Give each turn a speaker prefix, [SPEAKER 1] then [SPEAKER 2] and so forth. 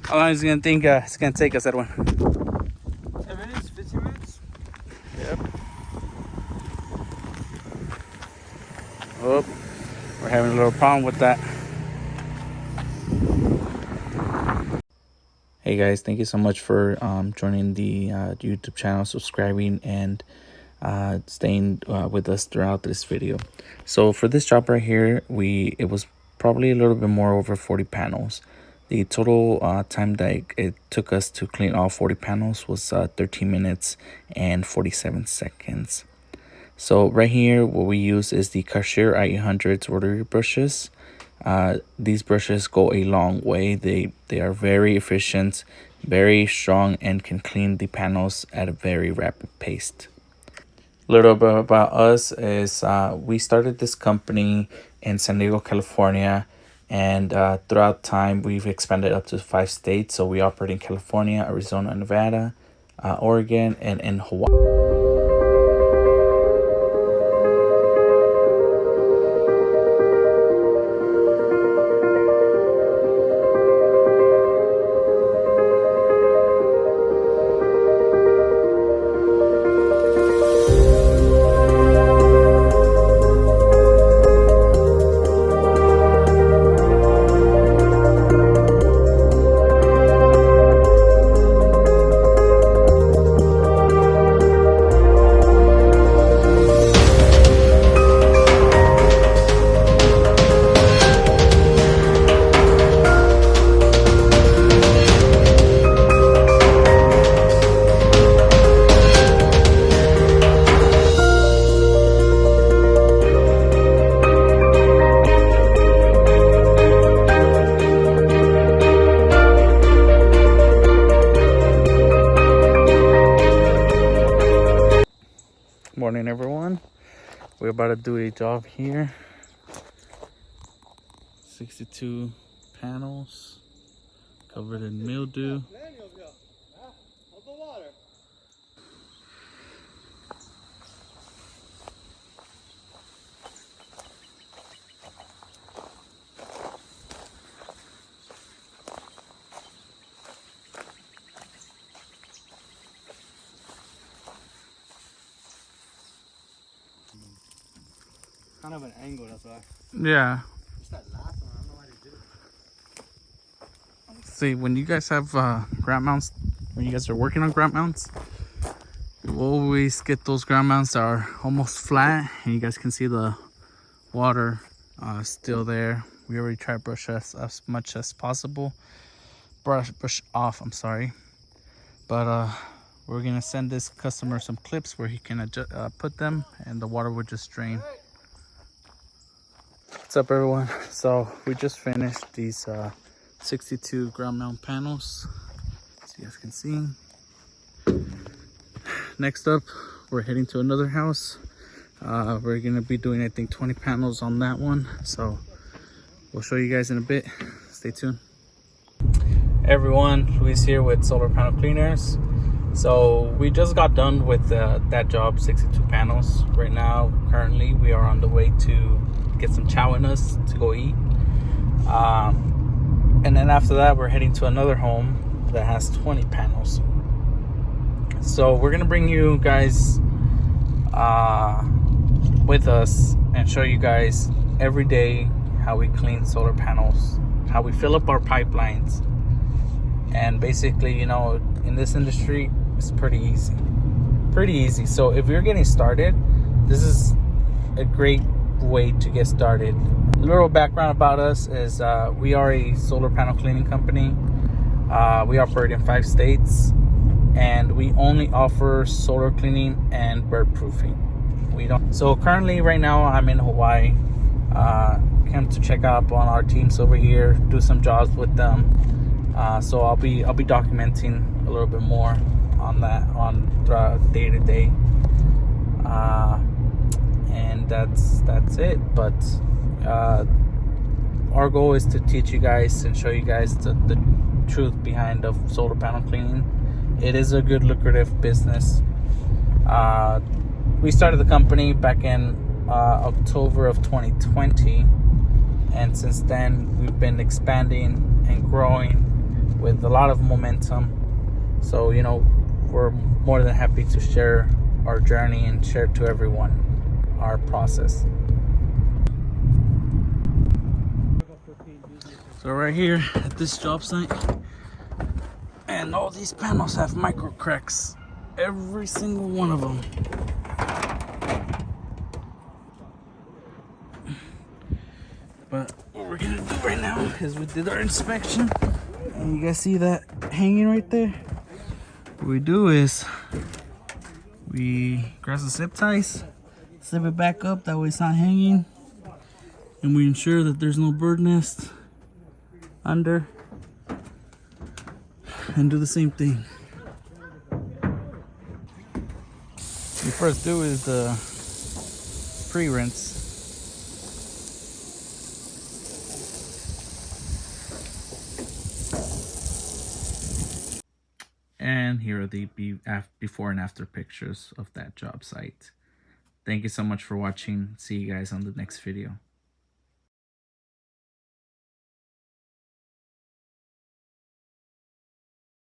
[SPEAKER 1] How long is it gonna think it's gonna take us, Edwin?
[SPEAKER 2] 10 minutes, 15 minutes.
[SPEAKER 1] Yep. Oh, we're having a little problem with that. Hey guys, thank you so much for joining the YouTube channel, subscribing, and staying with us throughout this video. So for this job right here, it was probably a little bit more over 40 panels. The total time that it took us to clean all 40 panels was 13 minutes and 47 seconds. So right here, what we use is the Karcher i800 rotary brushes. These brushes go a long way. They are very efficient, very strong, and can clean the panels at a very rapid pace. A little bit about us is we started this company in San Diego, California, and throughout time we've expanded up to 5 states. So we operate in California, Arizona, Nevada, Oregon, and in Hawaii. Morning everyone, we're about to do a job here. 62 panels covered in mildew.
[SPEAKER 2] Kind of an angle, that's why.
[SPEAKER 1] Yeah.
[SPEAKER 2] It's that last one, I don't know why they did it.
[SPEAKER 1] See, when you guys have ground mounts, when you guys are working on ground mounts, you always get those ground mounts that are almost flat, and you guys can see the water still there. We already tried to brush as much as possible. Brush off, I'm sorry. But we're gonna send this customer some clips where he can adjust, put them, and the water would just drain. What's up everyone? So we just finished these 62 ground mount panels, as you guys can see. Next up, we're heading to another house. We're gonna be doing, I think, 20 panels on that one, so we'll show you guys in a bit. Stay tuned. Hey everyone, Luis here with Solar Panel Cleaners. So we just got done with that job, 62 panels. Right now, currently, we are on the way to get some chow in us to go eat. And then after that, we're heading to another home that has 20 panels. So we're gonna bring you guys with us and show you guys every day how we clean solar panels, how we fill up our pipelines. And basically, you know, in this industry, it's pretty easy. So if you're getting started, this is a great way to get started. A little background about us is we are a solar panel cleaning company. We operate in 5 states, and we only offer solar cleaning and bird proofing. We don't. So currently, right now, I'm in Hawaii. Came to check up on our teams over here, do some jobs with them. So I'll be documenting a little bit more on that on day to day. And that's it. But our goal is to teach you guys and show you guys the truth behind of solar panel cleaning. It is a good lucrative business. We started the company back in October of 2020, and since then we've been expanding and growing. with a lot of momentum. So, you know, we're more than happy to share our journey and share to everyone our process. So right here at this job site, and all these panels have micro cracks, every single one of them. But what we're gonna do right now is we did our inspection, and you guys see that hanging right there? What we do is we grab the zip ties, zip it back up, that way it's not hanging, and we ensure that there's no bird nest under, and do the same thing. What we first do is the pre-rinse. And here are the before and after pictures of that job site. Thank you so much for watching. See you guys on the next video.